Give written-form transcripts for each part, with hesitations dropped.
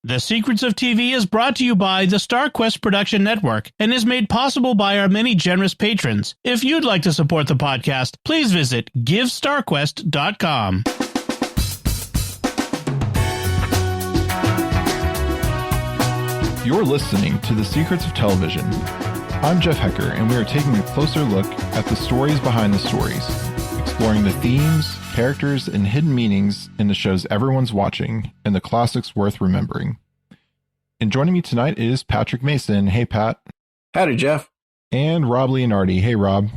The Secrets of TV is brought to you by the StarQuest Production Network and is made possible by our many generous patrons. If you'd like to support the podcast, please visit GiveStarQuest.com. You're listening to The Secrets of Television. I'm Jeff Haecker, and we are taking a closer look at the stories behind the stories, exploring the themes, characters, and hidden meanings in the shows everyone's watching and the classics worth remembering. And joining me tonight is Patrick Mason. Hey, Pat. Howdy, Jeff. And Rob Leonardi. Hey, Rob.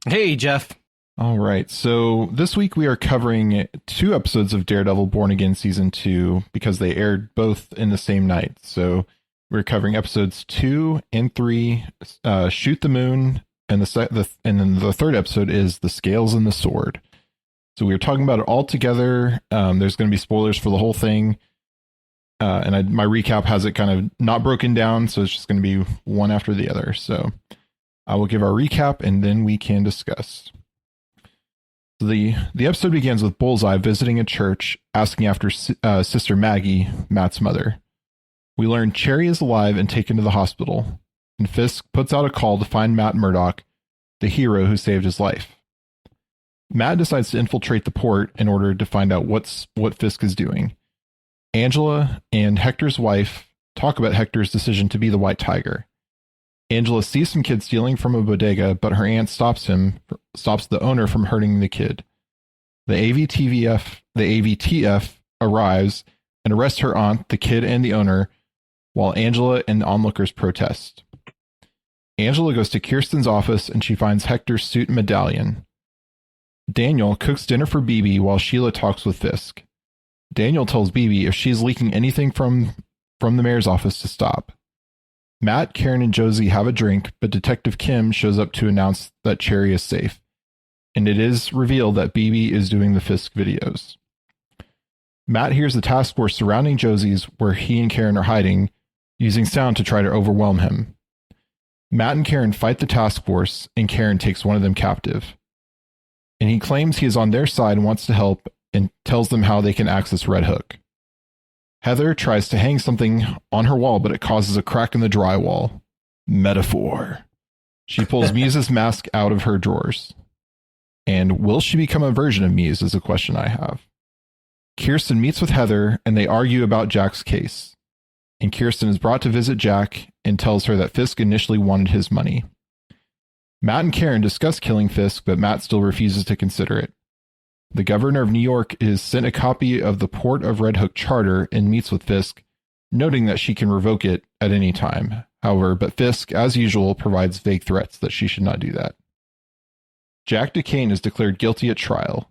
Hey, Jeff. All right, so this week we are covering 2 episodes of Daredevil Born Again Season 2 because they aired both in the same night. So we're covering episodes 2 and 3, Shoot the Moon, and then the third episode is The Scales and the Sword. So we were talking about it all together. There's going to be spoilers for the whole thing. My recap has it kind of not broken down, so it's just going to be one after the other. So I will give our recap, and then we can discuss. So the episode begins with Bullseye visiting a church, asking after Sister Maggie, Matt's mother. We learn Cherry is alive and taken to the hospital, and Fisk puts out a call to find Matt Murdock, the hero who saved his life. Matt decides to infiltrate the port in order to find out what Fisk is doing. Angela and Hector's wife talk about Hector's decision to be the White Tiger. Angela sees some kid stealing from a bodega, but her aunt stops the owner from hurting the kid. The AVTF arrives and arrests her aunt, the kid, and the owner, while Angela and the onlookers protest. Angela goes to Kirsten's office and she finds Hector's suit and medallion. Daniel cooks dinner for BB while Sheila talks with Fisk. Daniel tells BB if she's leaking anything from the mayor's office to stop. Matt, Karen, and Josie have a drink, but Detective Kim shows up to announce that Cherry is safe, and it is revealed that BB is doing the Fisk videos. Matt hears the task force surrounding Josie's where he and Karen are hiding, using sound to try to overwhelm him. Matt and Karen fight the task force, and Karen takes one of them captive. And he claims he is on their side and wants to help, and tells them how they can access Red Hook. Heather tries to hang something on her wall, but it causes a crack in the drywall. Metaphor. She pulls Muse's mask out of her drawers. And will she become a version of Muse is a question I have. Kirsten meets with Heather, and they argue about Jack's case. And Kirsten is brought to visit Jack and tells her that Fisk initially wanted his money. Matt and Karen discuss killing Fisk, but Matt still refuses to consider it. The governor of New York is sent a copy of the Port of Red Hook Charter and meets with Fisk, noting that she can revoke it at any time. However, but Fisk, as usual, provides vague threats that she should not do that. Jack Duquesne is declared guilty at trial.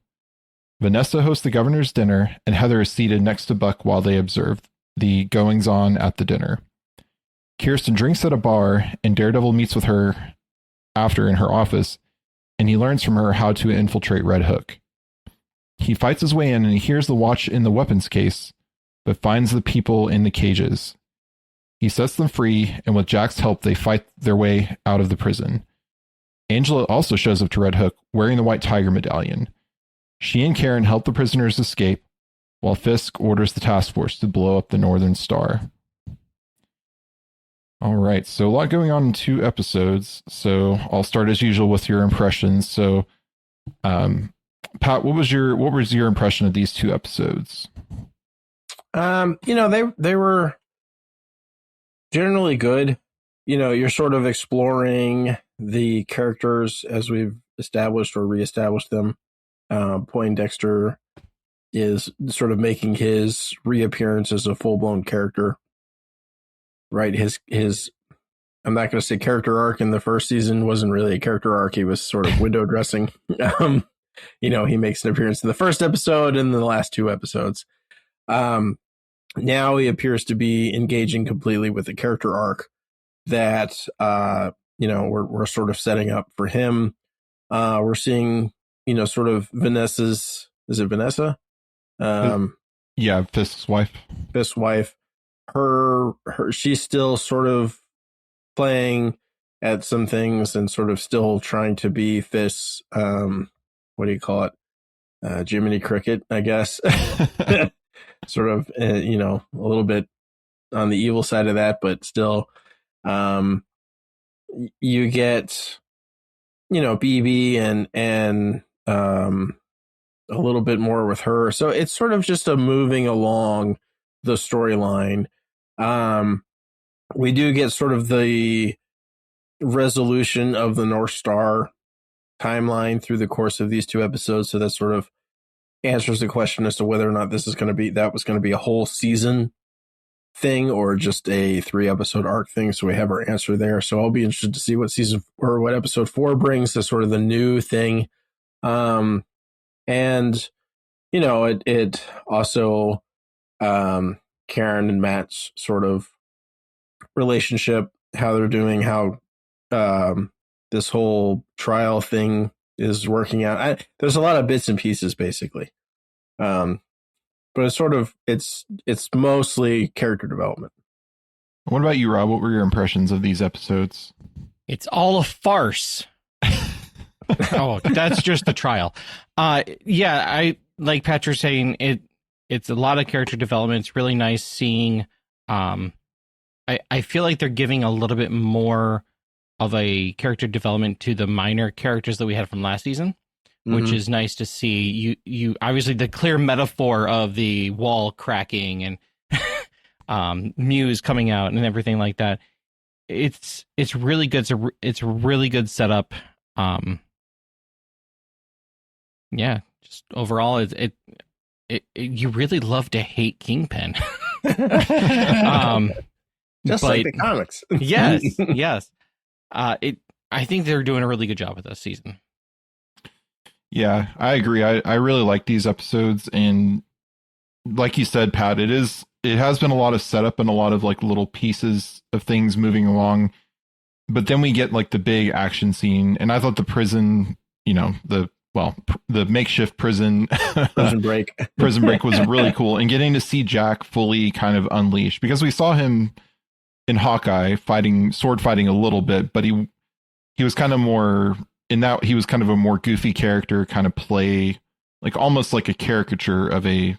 Vanessa hosts the governor's dinner, and Heather is seated next to Buck while they observe the goings-on at the dinner. Kirsten drinks at a bar, and Daredevil meets with her after in her office, and he learns from her how to infiltrate Red Hook. He fights his way in, and he hears the watch in the weapons case, but finds the people in the cages. He sets them free, and with Jack's help, they fight their way out of the prison. Angela also shows up to Red Hook, wearing the White Tiger medallion. She and Karen help the prisoners escape, while Fisk orders the task force to blow up the Northern Star. All right, so a lot going on in 2 episodes. So I'll start as usual with your impressions. So, Pat, what was your impression of these 2 episodes? They were generally good. You're sort of exploring the characters as we've established or reestablished them. Poindexter is sort of making his reappearance as a full-blown character, right? His I'm not going to say character arc in the first season wasn't really a character arc. He was sort of window dressing. He makes an appearance in the first episode and the last 2 episodes. Now he appears to be engaging completely with the character arc that, we're sort of setting up for him. We're seeing, sort of Vanessa's, is it Vanessa? Yeah, Fisk's wife. Fisk's wife. Her, she's still sort of playing at some things and sort of still trying to be Fisk's, what do you call it? Jiminy Cricket, I guess. Sort of, a little bit on the evil side of that, but still, you get, BB and a little bit more with her. So it's sort of just a moving along the storyline. We do get sort of the resolution of the North Star timeline through the course of these 2 episodes. So that sort of answers the question as to whether or not this is going to be, that was going to be a whole season thing or just a 3-episode arc thing. So we have our answer there. So I'll be interested to see what what episode 4 brings to sort of the new thing. And, it also, Karen and Matt's sort of relationship, how they're doing, how, this whole trial thing is working out. There's a lot of bits and pieces basically. But it's sort of, it's mostly character development. What about you, Rob? What were your impressions of these episodes? It's all a farce. Oh, that's just the trial. Yeah, I like Patrick saying it's a lot of character development. It's really nice seeing. I feel like they're giving a little bit more of a character development to the minor characters that we had from last season, which is nice to see. You obviously the clear metaphor of the wall cracking and Muse coming out and everything like that. It's really good. It's a really good setup. Yeah, just overall, it you really love to hate Kingpin. Just like the comics. Yes. I think they're doing a really good job with this season. Yeah, I agree. I really like these episodes, and like you said, Pat, it has been a lot of setup and a lot of like little pieces of things moving along, but then we get like the big action scene, and I thought the prison, the makeshift prison break was really cool, and getting to see Jack fully kind of unleashed, because we saw him in Hawkeye sword fighting a little bit, but he was kind of more in that he was kind of a more goofy character, kind of play like almost like a caricature of a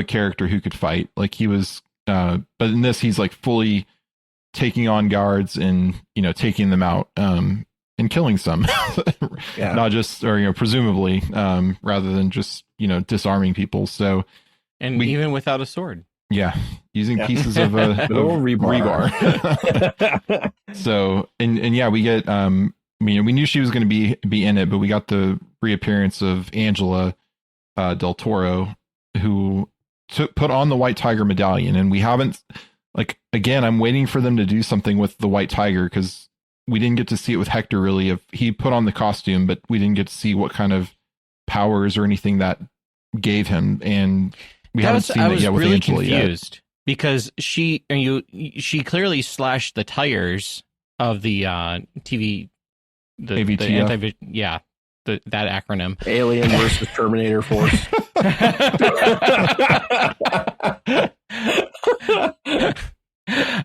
character who could fight. Like he was, but in this he's like fully taking on guards and taking them out and killing some, not just or presumably rather than just disarming people. So and even without a sword. Yeah, using pieces of a rebar. So and yeah, we get we knew she was going to be in it, but we got the reappearance of Angela Del Toro, who put on the White Tiger medallion, and we haven't I'm waiting for them to do something with the White Tiger, because we didn't get to see it with Haecker really. If he put on the costume, but we didn't get to see what kind of powers or anything that gave him, and we haven't seen it yet with really Angela confused yet. Because she clearly slashed the tires of the TV, the AVTF. That acronym. Alien versus Terminator Force.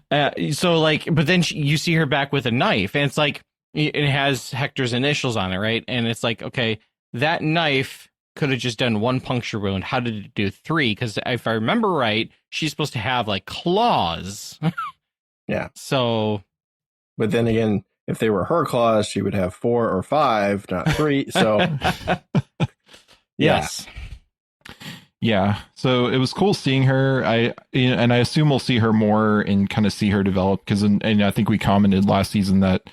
But then you see her back with a knife, and it's like it has Hector's initials on it, right? And it's like, okay, that knife could have just done 1 puncture wound. How did it do 3? Because if I remember right, she's supposed to have like claws. Yeah. So, but then again, if they were her claws, she would have 4 or 5, not 3. So, yes. Yeah. So it was cool seeing her. I assume we'll see her more and kind of see her develop, because and I think we commented last season that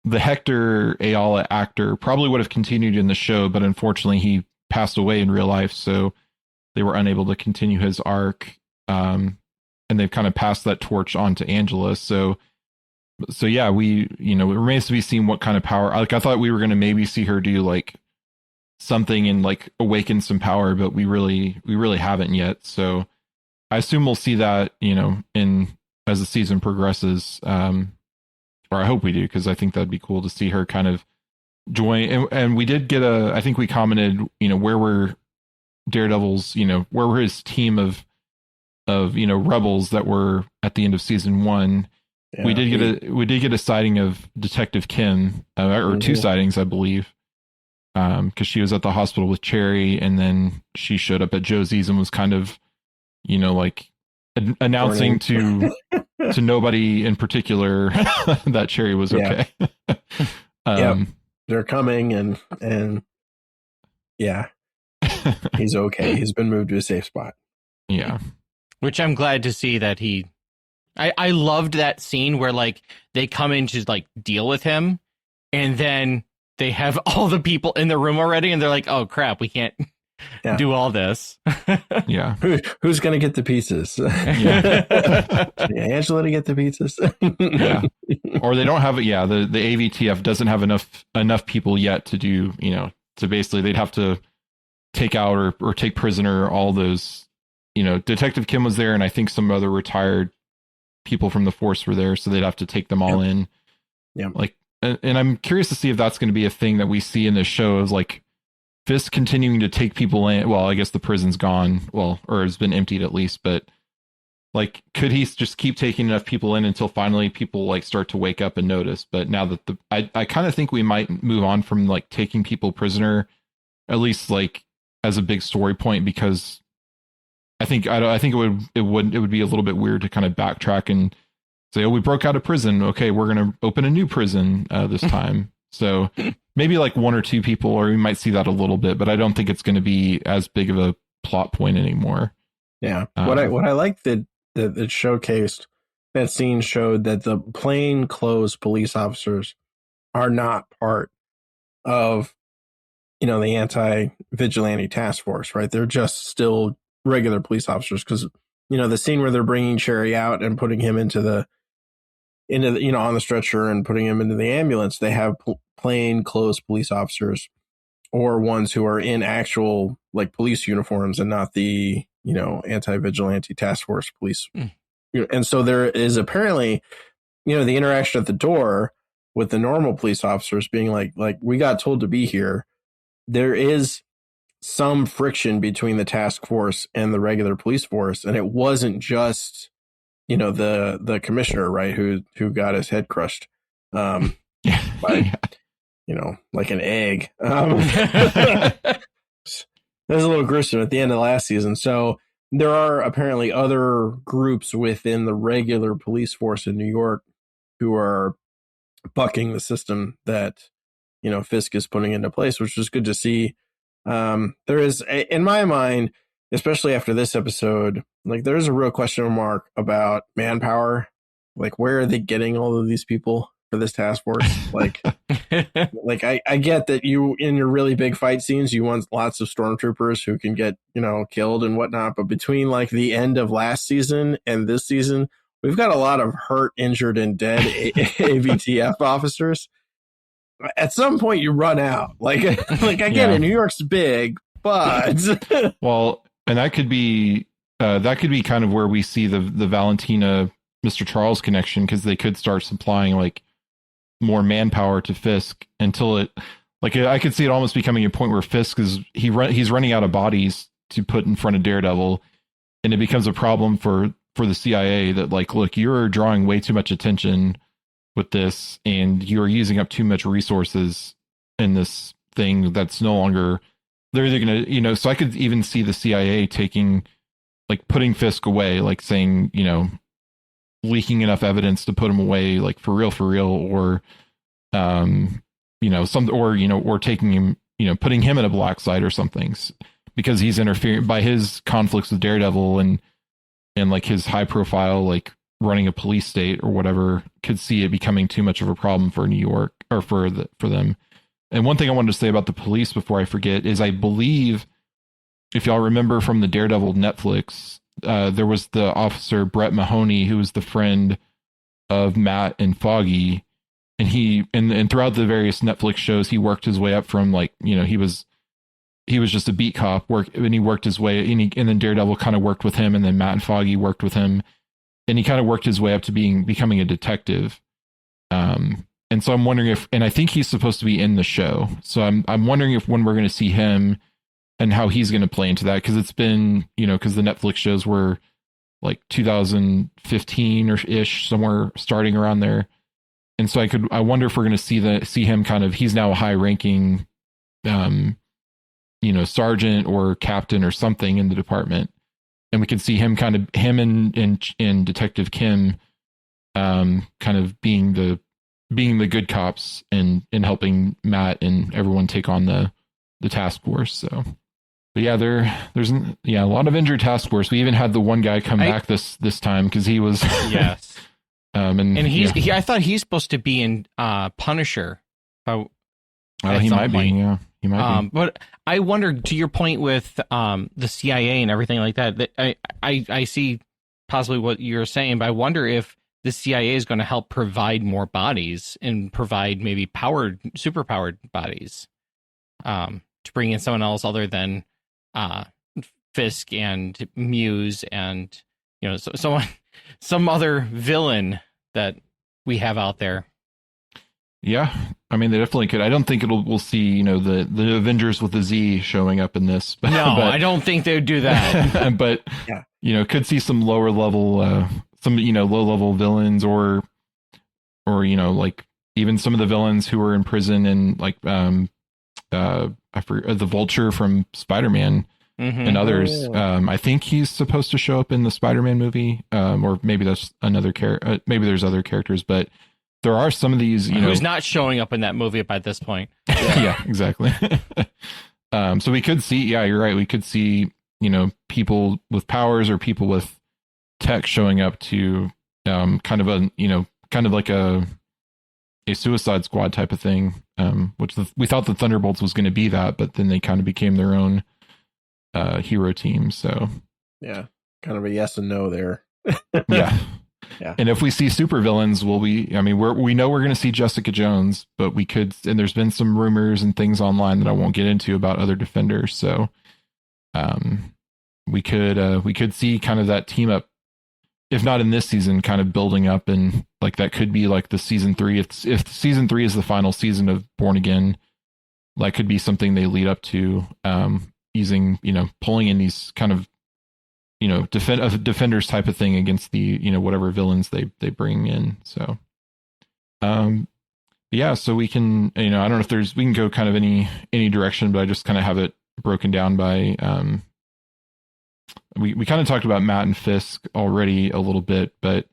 the Hector Ayala actor probably would have continued in the show, but unfortunately he passed away in real life, so they were unable to continue his arc. And they've kind of passed that torch on to Angela. So yeah, it remains to be seen what kind of power. I thought we were going to maybe see her do like something and like awaken some power, but we really haven't yet. So I assume we'll see that, as the season progresses. Or I hope we do, because I think that'd be cool to see her kind of join. And we did get I think we commented, where were Daredevil's, where were his team of rebels that were at the end of season 1. Yeah, we did get a sighting of Detective Kim, or 2 sightings, I believe. Because she was at the hospital with Cherry, and then she showed up at Josie's and was kind of, announcing to nobody in particular that Cherry was okay. They're coming, and yeah, he's okay. He's been moved to a safe spot. Yeah. Which I'm glad to see that I loved that scene where like they come in to like deal with him, and then they have all the people in the room already, and they're like, oh crap, we can't do all this. Yeah. Who's gonna get the pieces? Angela to get the pieces. Yeah. Or they don't have it. Yeah. The AVTF doesn't have enough people yet to do, so basically they'd have to take out or take prisoner all those, Detective Kim was there, and I think some other retired people from the force were there, so they'd have to take them all in. Yeah. Like, and I'm curious to see if that's going to be a thing that we see in this show, is like Fisk continuing to take people in. Well, I guess the prison's gone, or has been emptied at least, but like, could he just keep taking enough people in until finally people like start to wake up and notice? But now that I kind of think we might move on from like taking people prisoner, at least like as a big story point, because I think it would be a little bit weird to kind of backtrack and say, oh, we broke out of prison. Okay, we're going to open a new prison this time. So maybe like one or two people, or we might see that a little bit, but I don't think it's going to be as big of a plot point anymore. Yeah. What I like that it showcased, that scene showed that the plain clothes police officers are not part of, the anti-vigilante task force, right? They're just still regular police officers, because the scene where they're bringing Cherry out and putting him into the on the stretcher and putting him into the ambulance, they have plain clothes police officers, or ones who are in actual like police uniforms and not the anti-vigilante task force police. And so there is apparently the interaction at the door with the normal police officers being like we got told to be here. There is some friction between the task force and the regular police force, and it wasn't just the commissioner, right, who got his head crushed by like an egg. It was a little gruesome at the end of last season. So there are apparently other groups within the regular police force in New York who are bucking the system that Fisk is putting into place, which is good to see. There is, in my mind, especially after this episode, like there's a real question mark about manpower. Like, where are they getting all of these people for this task force? Like, I get that you, in your really big fight scenes, you want lots of stormtroopers who can get, killed and whatnot. But between like the end of last season and this season, we've got a lot of hurt, injured, and dead AVTF officers. At some point you run out. Like I get it, New York's big, but well, and that could be kind of where we see the Valentina Mr. Charles connection, because they could start supplying like more manpower to Fisk until it, like, I could see it almost becoming a point where Fisk he's running out of bodies to put in front of Daredevil, and it becomes a problem for the CIA that, like, look, you're drawing way too much attention with this, and you're using up too much resources in this thing that's no longer, they're either going to, so I could even see the CIA putting Fisk away, like saying, leaking enough evidence to put him away, like for real, or, or taking him, putting him in a black site or something, because he's interfering by his conflicts with Daredevil and like his high profile, like running a police state or whatever, could see it becoming too much of a problem for New York, or for them. And one thing I wanted to say about the police before I forget is, I believe, if y'all remember from the Daredevil Netflix, there was the officer Brett Mahoney, who was the friend of Matt and Foggy, and he and throughout the various Netflix shows, he worked his way up from, like, he was just a beat cop, and he worked his way, and then Daredevil kind of worked with him, and then Matt and Foggy worked with him, and he kind of worked his way up to becoming a detective. And so I'm wondering and I think he's supposed to be in the show. So I'm wondering when we're going to see him and how he's going to play into that. Cause it's been, cause the Netflix shows were like 2015 or ish, somewhere starting around there. And so I wonder if we're going to see him kind of, he's now a high ranking, sergeant or captain or something in the department. we can see him and Detective Kim kind of being the good cops and helping Matt and everyone take on the task force. So, but yeah, there's a lot of injured task force. We even had the one guy come back this time because he was yes. And he's I thought he's supposed to be in Punisher. He might be. Yeah, he might be. But I wonder, to your point with the CIA and everything like that, I see possibly what you're saying, but I wonder if the CIA is going to help provide more bodies and provide maybe superpowered bodies to bring in someone else other than Fisk and Muse and some other villain that we have out there. Yeah, I mean, they definitely could. I don't think we'll see, the Avengers with the Z showing up in this. But, no, I don't think they would do that. But, could see some lower level, low level villains or, like even some of the villains who were in prison and like, I forget, the Vulture from Spider-Man and others. I think he's supposed to show up in the Spider-Man movie, or maybe that's another character. Maybe there's other characters, but there are some of these, who's not showing up in that movie by this point. Yeah, exactly. So we could see, you're right. We could see, people with powers or people with tech showing up to kind of like a Suicide Squad type of thing, which we thought the Thunderbolts was going to be that, but then they kind of became their own hero team. So yeah, kind of a yes and no there. Yeah. Yeah. And if we see supervillains, we know we're going to see Jessica Jones, but we could, and there's been some rumors and things online that I won't get into about other Defenders. So we could see kind of that team up, if not in this season, kind of building up, and like that could be like the season 3. If season 3 is the final season of Born Again, that could be something they lead up to, using, pulling in these kind of, Defenders type of thing against the, whatever villains they bring in. So, so we can, I don't know if we can go kind of any direction, but I just kind of have it broken down by, we kind of talked about Matt and Fisk already a little bit, but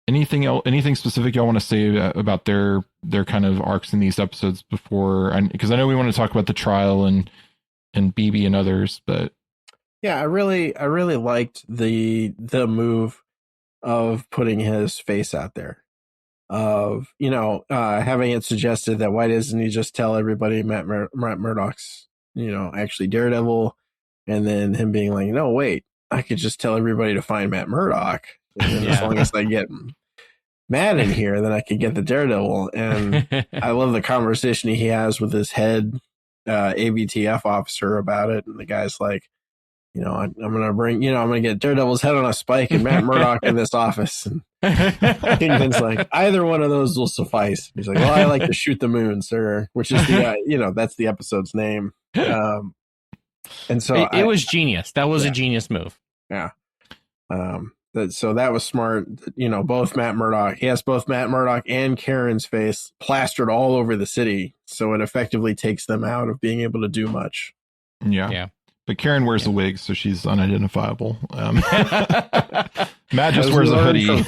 anything specific y'all want to say about their kind of arcs in these episodes before, because I know we want to talk about the trial and BB and others, but yeah, I really liked the move of putting his face out there, of having it suggested that why doesn't he just tell everybody Matt Murdock's actually Daredevil, and then him being like, no, wait, I could just tell everybody to find Matt Murdock, and as long as I get Matt in here, then I could get the Daredevil. And I love the conversation he has with his head ABTF officer about it, and the guy's like, I'm going to get Daredevil's head on a spike and Matt Murdock in this office. And Kingpin's like, either one of those will suffice. He's like, well, I like to shoot the moon, sir, which is the, that's the episode's name. And so it was genius. That was a genius move. Yeah. So that was smart. Both Matt Murdock, he has both Matt Murdock and Karen's face plastered all over the city. So it effectively takes them out of being able to do much. Yeah. Yeah. But Karen wears a wig, so she's unidentifiable. Matt just wears a hoodie.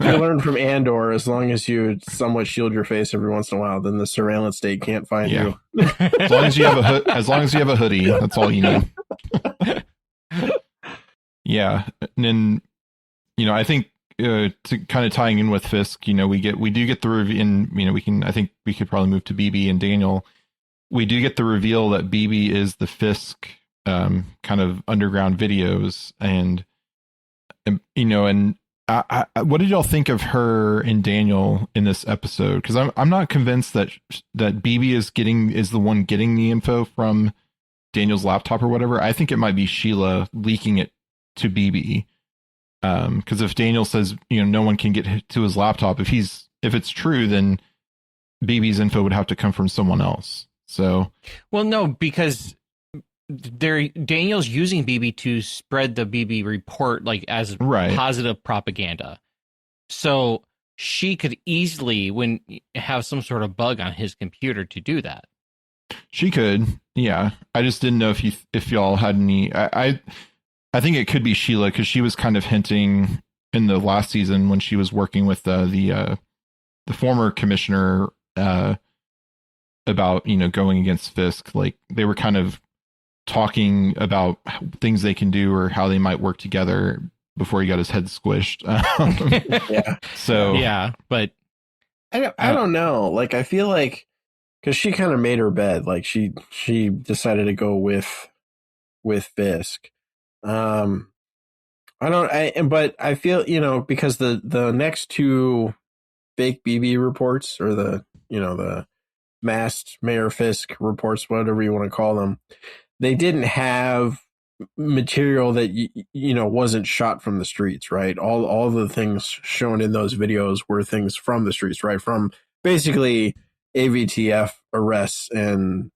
I learned from Andor, as long as you somewhat shield your face every once in a while, then the surveillance state can't find you. As long as you have a hoodie, that's all you need. Yeah, and then I think to kind of tying in with Fisk, we do get the review, and I think we could probably move to BB and Daniel. We do get the reveal that BB is the Fisk kind of underground videos, and what did y'all think of her and Daniel in this episode? Because I'm not convinced that BB is the one getting the info from Daniel's laptop or whatever. I think it might be Sheila leaking it to BB. Because if Daniel says no one can get to his laptop, if it's true, then BB's info would have to come from someone else. So, well, no, because Daniel's using BB to spread the BB report like as positive propaganda. So she could easily have some sort of bug on his computer to do that. She could, yeah. I just didn't know if y'all had any. I think it could be Sheila because she was kind of hinting in the last season when she was working with the former commissioner about, going against Fisk. Like they were kind of talking about things they can do or how they might work together before he got his head squished. Yeah. So yeah, but I don't know. Like, I feel like, because she kind of made her bed. Like, she decided to go with Fisk. But I feel, because the next two fake BB reports, or the masked Mayor Fisk reports, whatever you want to call them, they didn't have material that wasn't shot from the streets, right? All the things shown in those videos were things from the streets, right? From basically AVTF arrests and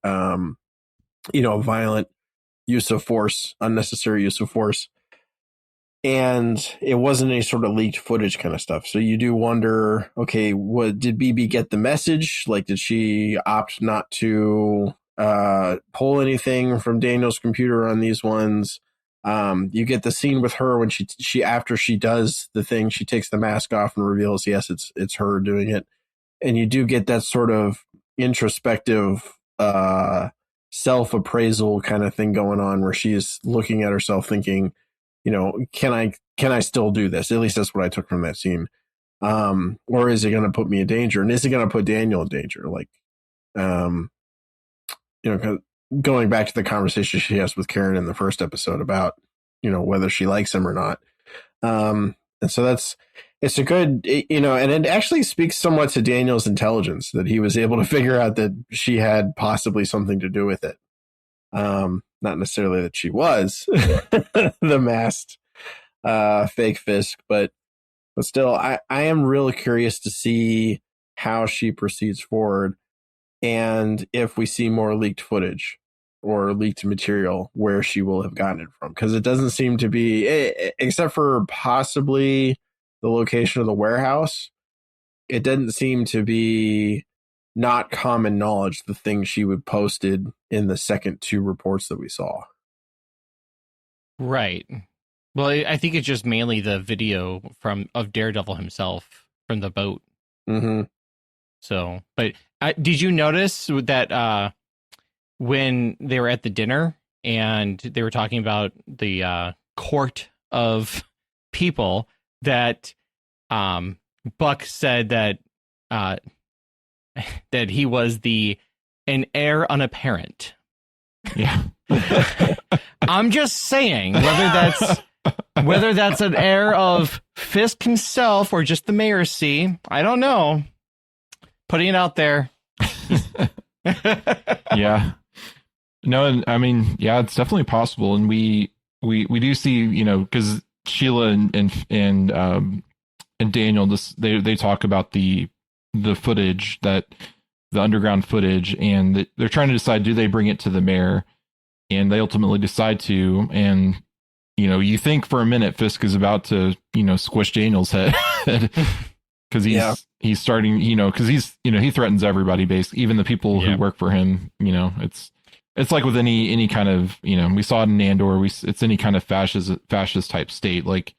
violent use of force, unnecessary use of force. And it wasn't any sort of leaked footage kind of stuff. So you do wonder, okay, did BB get the message? Like, did she opt not to pull anything from Daniel's computer on these ones? You get the scene with her when she after she does the thing, she takes the mask off and reveals, yes, it's her doing it. And you do get that sort of introspective self-appraisal kind of thing going on, where she's looking at herself thinking, can I still do this? At least that's what I took from that scene. Or is it going to put me in danger? And is it going to put Daniel in danger? Like, going back to the conversation she has with Karen in the first episode about, whether she likes him or not. And so it's a good, and it actually speaks somewhat to Daniel's intelligence that he was able to figure out that she had possibly something to do with it. Not necessarily that she was the masked fake Fisk, but still, I am really curious to see how she proceeds forward, and if we see more leaked footage or leaked material, where she will have gotten it from. Because it doesn't seem to be, except for possibly the location of the warehouse, it doesn't seem to be not common knowledge, the thing she would posted in the second two reports that we saw. right. Well, I think it's just mainly the video of Daredevil himself from the boat. Mm-hmm. So, but did you notice that when they were at the dinner and they were talking about the court of people, that Buck said that that he was an heir unapparent. yeah. I'm just saying whether that's an heir of Fisk himself or just the mayor's see, I don't know. Putting it out there. Yeah. No, and I mean, yeah, it's definitely possible, and we do see, because Sheila and Daniel, they talk about the footage, the underground footage, and they're trying to decide, do they bring it to the mayor, and they ultimately decide to, and you think for a minute Fisk is about to squish Daniel's head because he's starting, because he threatens everybody, basically, even the people who work for him. It's like with any kind of, we saw it in Andor, it's any kind of fascist type state. Like,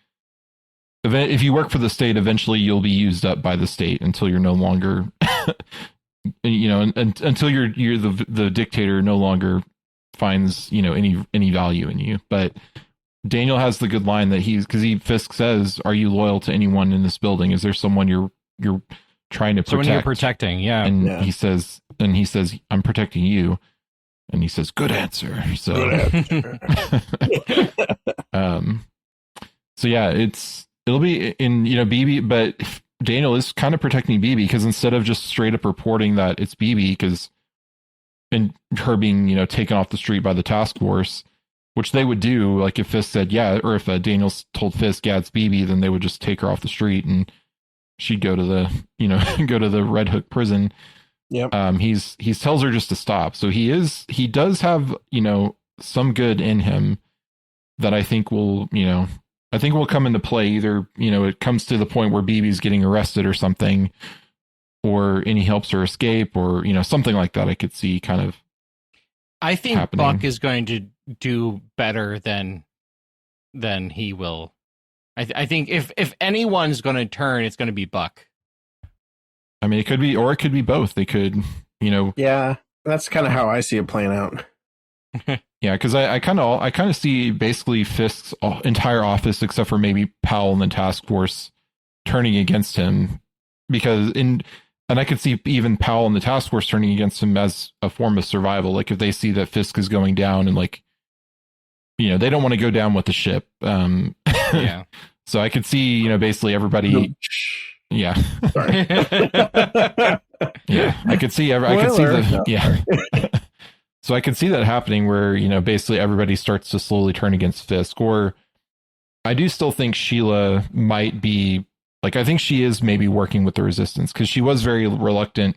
if you work for the state, eventually you'll be used up by the state until you're no longer, until you're the dictator no longer finds, any value in you. But Daniel has the good line that Fisk says, "Are you loyal to anyone in this building? Is there someone you're trying to protect?" Someone you're protecting, yeah. And he says, "I'm protecting you." And he says, "Good answer." So, Good answer. so yeah, it'll be in, BB, but Daniel is kind of protecting BB, because instead of just straight up reporting that it's BB, and her being, taken off the street by the task force, which they would do, like if Fisk said, yeah, or if Daniel told Fisk, yeah, it's BB, then they would just take her off the street and she'd go to the Red Hook prison. Yep. He tells her just to stop. So he does have, some good in him that I think will come into play. Either, it comes to the point where BB's getting arrested or something, and he helps her escape, or, something like that. I could see kind of, I think happening. Buck is going to do better than then he will. I think if anyone's going to turn, it's going to be Buck. I mean, it could be, or it could be both. They could, Yeah, that's kind of how I see it playing out. Yeah, because I kind of see basically Fisk's entire office, except for maybe Powell and the task force, turning against him, and I could see even Powell and the task force turning against him as a form of survival. Like if they see that Fisk is going down, and they don't want to go down with the ship. Yeah. So I could see, basically everybody. Yeah. Sorry. Yeah, I could see. I could see the. Yeah. So I can see that happening where, basically everybody starts to slowly turn against Fisk. Or I do still think Sheila might be, I think she is maybe working with the Resistance, because she was very reluctant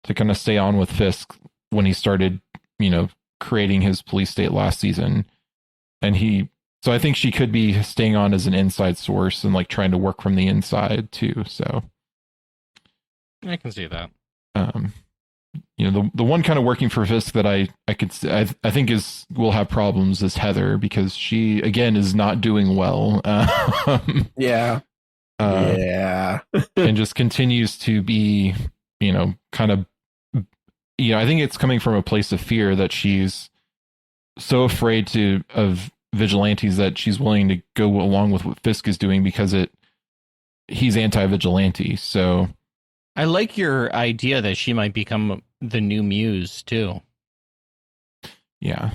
to kind of stay on with Fisk when he started, creating his police state last season. So I think she could be staying on as an inside source and trying to work from the inside too. So I can see that. The one kind of working for Fisk that I think will have problems is Heather, because she again is not doing well. Yeah. And just continues to be, kind of, I think it's coming from a place of fear that she's so afraid of vigilantes that she's willing to go along with what Fisk is doing because he's anti-vigilante. So I like your idea that she might become the new Muse too. Yeah.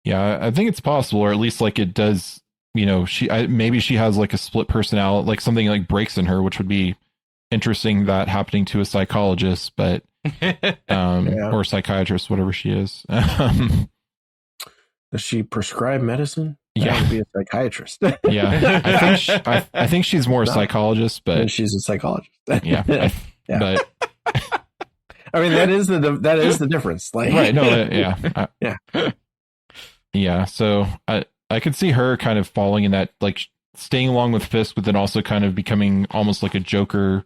I think it's possible, or at least it does. Maybe she has a split personality, something breaks in her, which would be interesting. That happening to a psychologist, but or psychiatrist, whatever she is. Does she prescribe medicine? Yeah, would be a psychiatrist. Yeah, I think she's more a psychologist, but she's a psychologist. Yeah. But I mean, that is the difference. Right? No, yeah. So I could see her kind of falling in that, staying along with Fisk, but then also kind of becoming almost like a Joker,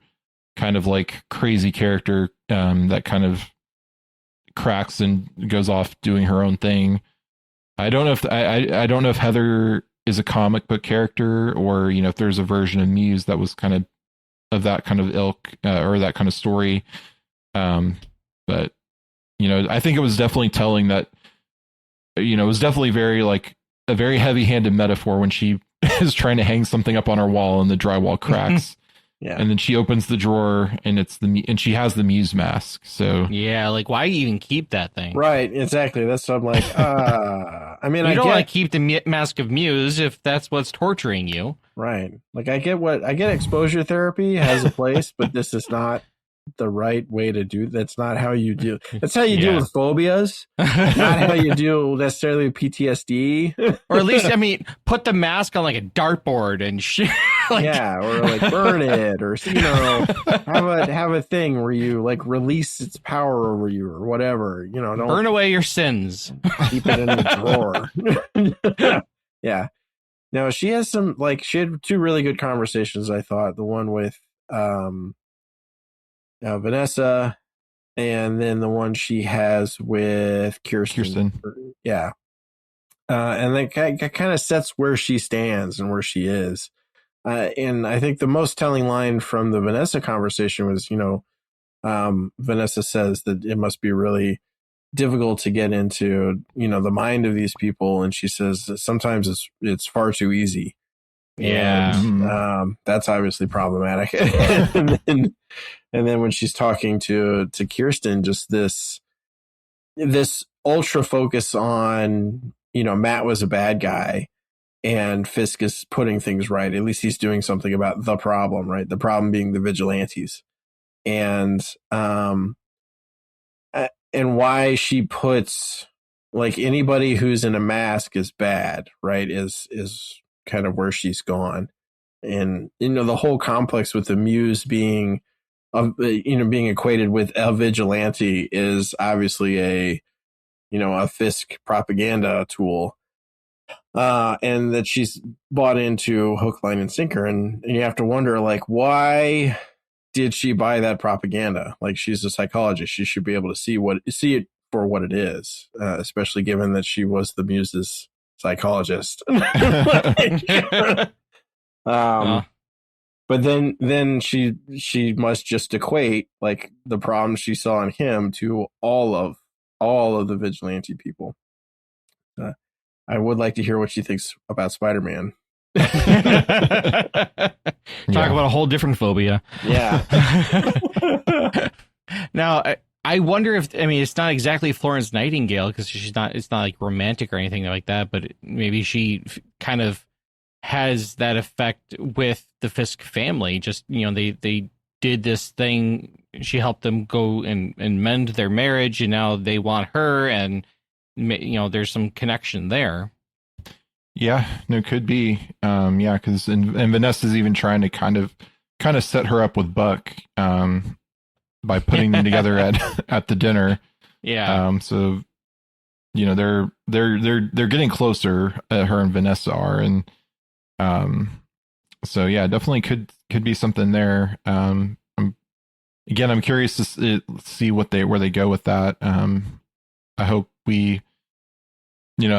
kind of crazy character that kind of cracks and goes off doing her own thing. I don't know if I don't know if Heather is a comic book character, or if there's a version of Muse that was kind of that kind of ilk or that kind of story. But I think it was definitely telling that it was definitely very a very heavy-handed metaphor when she is trying to hang something up on her wall and the drywall cracks. Yeah. And then she opens the drawer and she has the Muse mask. So yeah, why even keep that thing? Right, exactly. That's what I'm I mean, you don't want to keep the mask of Muse if that's what's torturing you. Right. I get exposure therapy has a place, but this is not the right way to do. That's not how you do. That's how you deal with phobias, not how you deal necessarily with PTSD. Or at least, put the mask on a dartboard and shit. Or burn it, or have a thing where you release its power over you, or whatever. Don't burn away your sins. Keep it in the drawer. Yeah. No, she has some she had two really good conversations. I thought the one with Vanessa, and then the one she has with Kirsten. Yeah. And that kind of sets where she stands and where she is. And I think the most telling line from the Vanessa conversation was, Vanessa says that it must be really difficult to get into, the mind of these people. And she says that sometimes it's far too easy. Yeah. And, that's obviously problematic. and then when she's talking to Kirsten, just this ultra focus on, Matt was a bad guy and Fisk is putting things right. At least he's doing something about the problem, right? The problem being the vigilantes. And why she puts anybody who's in a mask is bad, right? Is kind of where she's gone. And, the whole complex with the Muse being equated with a vigilante is obviously a Fisk propaganda tool. And that she's bought into hook, line, and sinker. And you have to wonder, why did she buy that propaganda? She's a psychologist. She should be able to see it for what it is, especially given that she was the Muse's psychologist. But then she must just equate like the problems she saw in him to all of the vigilante people. I would like to hear what she thinks about Spider-Man. Talk about a whole different phobia. Yeah. Now, I wonder if, I mean, it's not exactly Florence Nightingale because it's not like romantic or anything like that, but maybe she kind of has that effect with the Fisk family. Just, they did this thing. She helped them go and mend their marriage, and now they want her, and, there's some connection there. Yeah, no, could be. Yeah, because and Vanessa's even trying to kind of set her up with Buck by putting them together at the dinner. Yeah. So they're getting closer. Her and Vanessa are, and so yeah, definitely could be something there. I'm curious to see where they go with that. I hope we, it's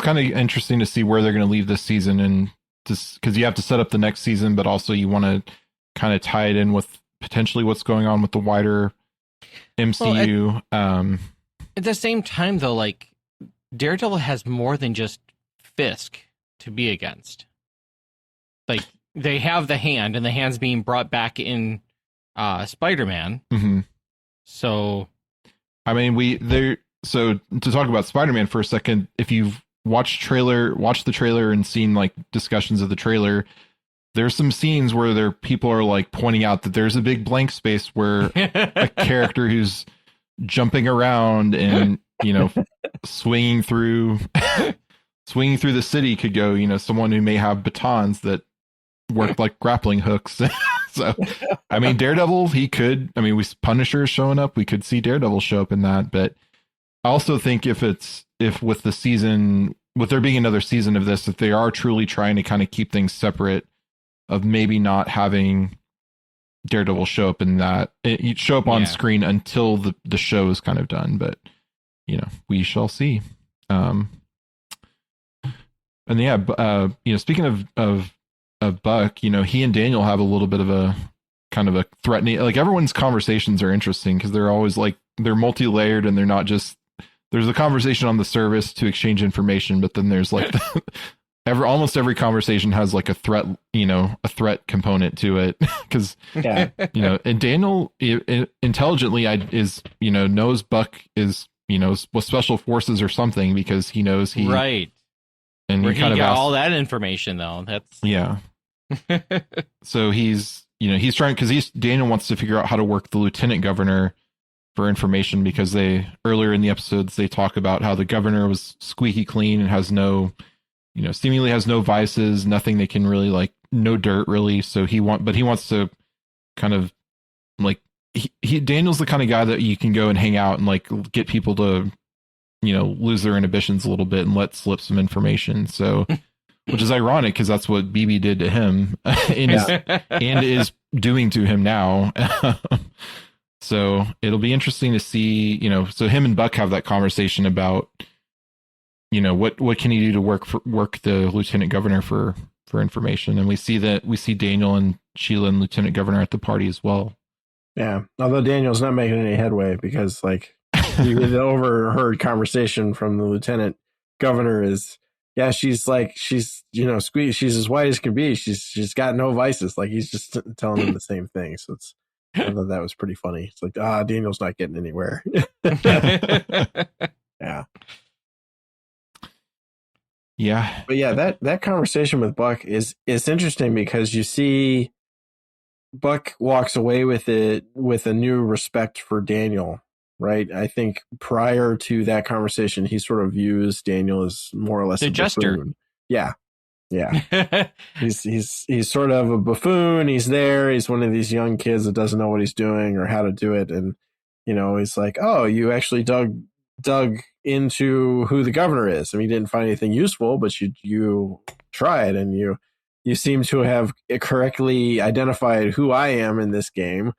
kind of interesting to see where they're going to leave this season, and just because you have to set up the next season, but also you want to kind of tie it in with potentially what's going on with the wider MCU. Well, at the same time, though, like Daredevil has more than just Fisk to be against. Like they have the hand, and the hand's being brought back in Spider-Man. Mm-hmm. So, I mean, so to talk about Spider-Man for a second, if you've watched the trailer and seen like discussions of the trailer, there's some scenes where people are like pointing out that there's a big blank space where a character who's jumping around and, swinging through the city could go, someone who may have batons that work like grappling hooks. So, I mean, Daredevil, Punisher is showing up. We could see Daredevil show up in that, but I also think if with the season, with there being another season of this, if they are truly trying to kind of keep things separate, of maybe not having Daredevil show up in that, show up on screen until the show is kind of done. But we shall see. And yeah, speaking of Buck, he and Daniel have a little bit of a kind of a threatening. Like everyone's conversations are interesting because they're always like they're multi-layered, and they're not just. There's a conversation on the service to exchange information, but then there's like almost every conversation has like a threat, a threat component to it. Because, and Daniel intelligently knows Buck is, with special forces or something because he knows he. Right. And where he kind of got all that information though. That's. Yeah. So he's trying, because Daniel wants to figure out how to work the lieutenant governor for information, because earlier in the episodes they talk about how the governor was squeaky clean and has no, seemingly has no vices, nothing they can really like, no dirt really. So but he wants to kind of like Daniel's the kind of guy that you can go and hang out and like get people to, lose their inhibitions a little bit and let slip some information. So, which is ironic because that's what BB did to him and is doing to him now. So it'll be interesting to see, so him and Buck have that conversation about, what can he do to work the lieutenant governor for information. And we see Daniel and Sheila and lieutenant governor at the party as well. Yeah. Although Daniel's not making any headway because like the overheard conversation from the lieutenant governor is, yeah, she's squeeze. She's as white as can be. She's got no vices. Like he's just telling him the same thing. So I thought that was pretty funny. It's like, Daniel's not getting anywhere. Yeah. Yeah. But yeah, that conversation with Buck is interesting because you see Buck walks away with it with a new respect for Daniel, right? I think prior to that conversation, he sort of views Daniel as more or less a jester. Buffoon. Yeah. Yeah. he's sort of a buffoon. He's there. He's one of these young kids that doesn't know what he's doing or how to do it. And, he's like, oh, you actually dug into who the governor is. I mean, you didn't find anything useful, but you tried, and you seem to have correctly identified who I am in this game.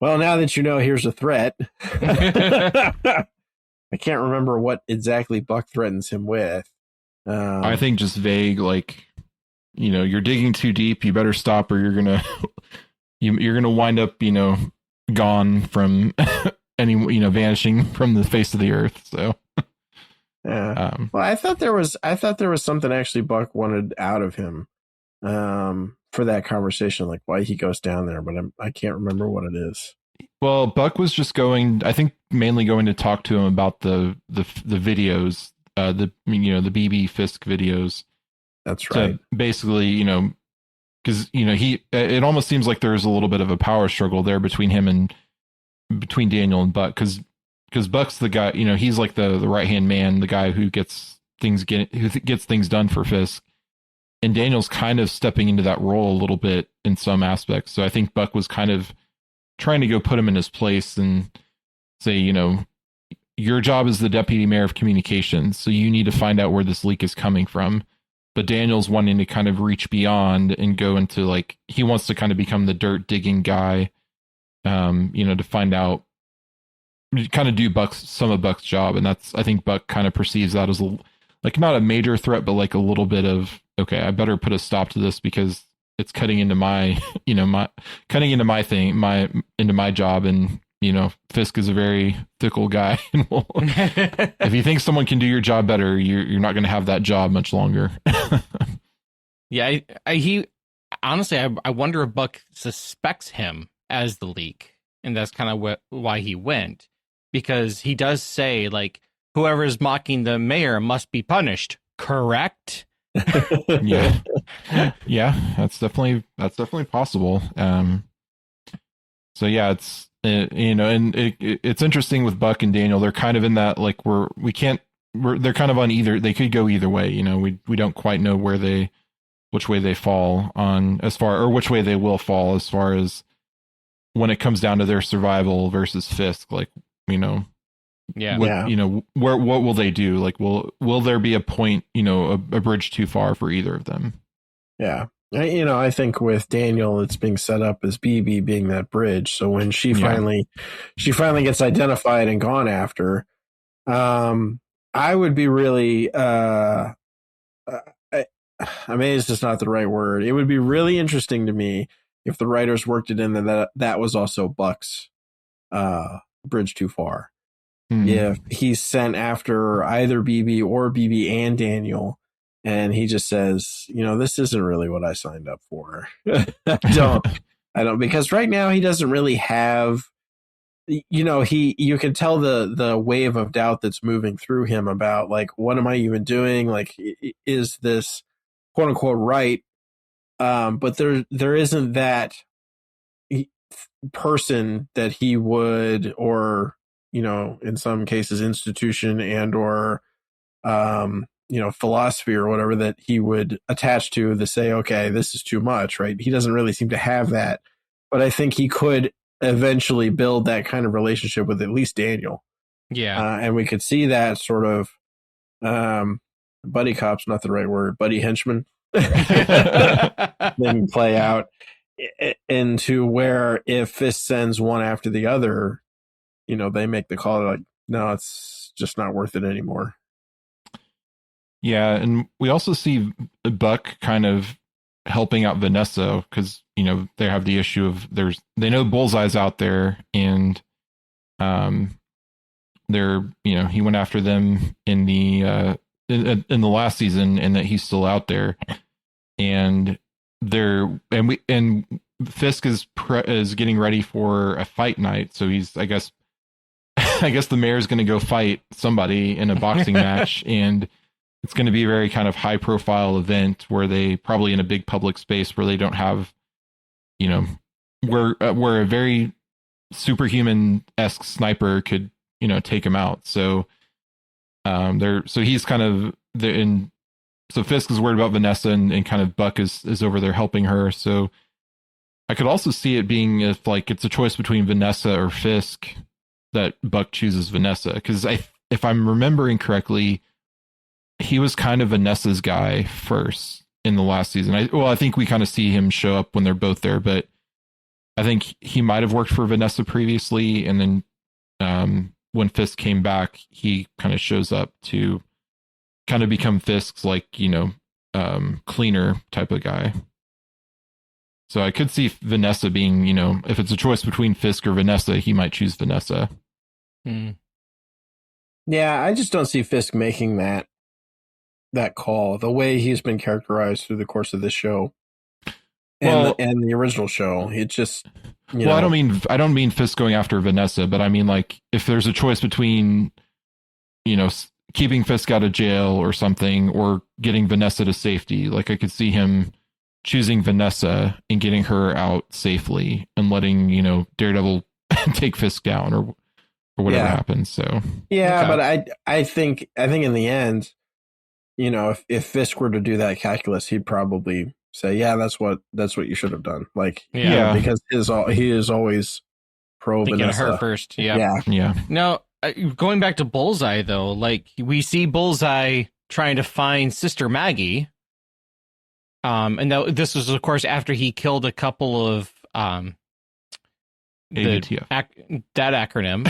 Well, now that you know, here's a threat. I can't remember what exactly Buck threatens him with. I think just vague, like, you're digging too deep. You better stop, or you're gonna you're gonna wind up, gone from vanishing from the face of the earth. So. Yeah. Well, I thought there was something actually Buck wanted out of him for that conversation, like why he goes down there, but I can't remember what it is. Well, Buck was just mainly going to talk to him about the videos, the BB Fisk videos. That's right. So basically, because it almost seems like there's a little bit of a power struggle there between Daniel and Buck, because Buck's the guy, he's like the right hand man, the guy who gets things done for Fisk, and Daniel's kind of stepping into that role a little bit in some aspects. So I think Buck was kind of trying to go put him in his place and say, your job is the deputy mayor of communications, so you need to find out where this leak is coming from. But Daniel's wanting to kind of reach beyond and go into, like, he wants to kind of become the dirt digging guy, to find out, kind of do some of Buck's job. And I think Buck kind of perceives that as not a major threat, but like a little bit of, okay, I better put a stop to this because it's cutting into my, cutting into my thing, into my job. And, Fisk is a very fickle guy. And if you think someone can do your job better, you're not going to have that job much longer. Yeah. He honestly, I wonder if Buck suspects him as the leak. And that's kind of why he went, because he does say, like, whoever is mocking the mayor must be punished. Correct. Yeah. That's definitely possible. So yeah, it's, and it's interesting with Buck and Daniel. They're kind of in that, like, they're kind of on either, they could go either way. We don't quite know which way they fall on or which way they will fall as far as when it comes down to their survival versus Fisk. Like, yeah. What will they do? Like, will there be a point, a bridge too far for either of them? Yeah. I think with Daniel, it's being set up as BB being that bridge. So when she finally gets identified and gone after, I would be really, amazed is not the right word. It would be really interesting to me if the writers worked it in that was also Buck's, bridge too far. If he's sent after either BB or BB and Daniel, and he just says, this isn't really what I signed up for. I don't, because right now he doesn't really have, you can tell the wave of doubt that's moving through him about, like, what am I even doing? Like, is this quote unquote right? But there isn't that person that he would, or, in some cases institution and or, philosophy or whatever that he would attach to say, okay, this is too much, right? He doesn't really seem to have that, but I think he could eventually build that kind of relationship with at least Daniel. Yeah. And we could see that sort of, buddy cop's not the right word, buddy henchman, then play out into where if Fisk sends one after the other, they make the call, like, no, it's just not worth it anymore. Yeah, and we also see Buck kind of helping out Vanessa because, they have the issue of they know Bullseye's out there, and he went after them in the last season, and that he's still out there, and Fisk is getting ready for a fight night, so he's I guess the mayor's going to go fight somebody in a boxing match, and it's going to be a very kind of high profile event where they probably in a big public space where they don't have, where a very superhuman-esque sniper could, take him out. So, so he's kind of so Fisk is worried about Vanessa, and kind of Buck is over there helping her. So I could also see it being if, like, it's a choice between Vanessa or Fisk, that Buck chooses Vanessa. Because if I'm remembering correctly, he was kind of Vanessa's guy first in the last season. I think we kind of see him show up when they're both there, but I think he might have worked for Vanessa previously, and then when Fisk came back, he kind of shows up to kind of become Fisk's, like, cleaner type of guy. So I could see Vanessa being, if it's a choice between Fisk or Vanessa, he might choose Vanessa. Yeah, I just don't see Fisk making that call the way he's been characterized through the course of this show and the original show. It just, I don't mean Fisk going after Vanessa, but I mean, like, if there's a choice between, keeping Fisk out of jail or something, or getting Vanessa to safety, like, I could see him choosing Vanessa and getting her out safely and letting, Daredevil take Fisk down or whatever happens. So yeah, okay. But I think in the end, if Fisk were to do that calculus, he'd probably say, yeah, that's what you should have done. Like, because he is always pro Vanessa. Her first. Yeah. Now, going back to Bullseye though, like, we see Bullseye trying to find Sister Maggie. And this was, of course, after he killed a couple of that acronym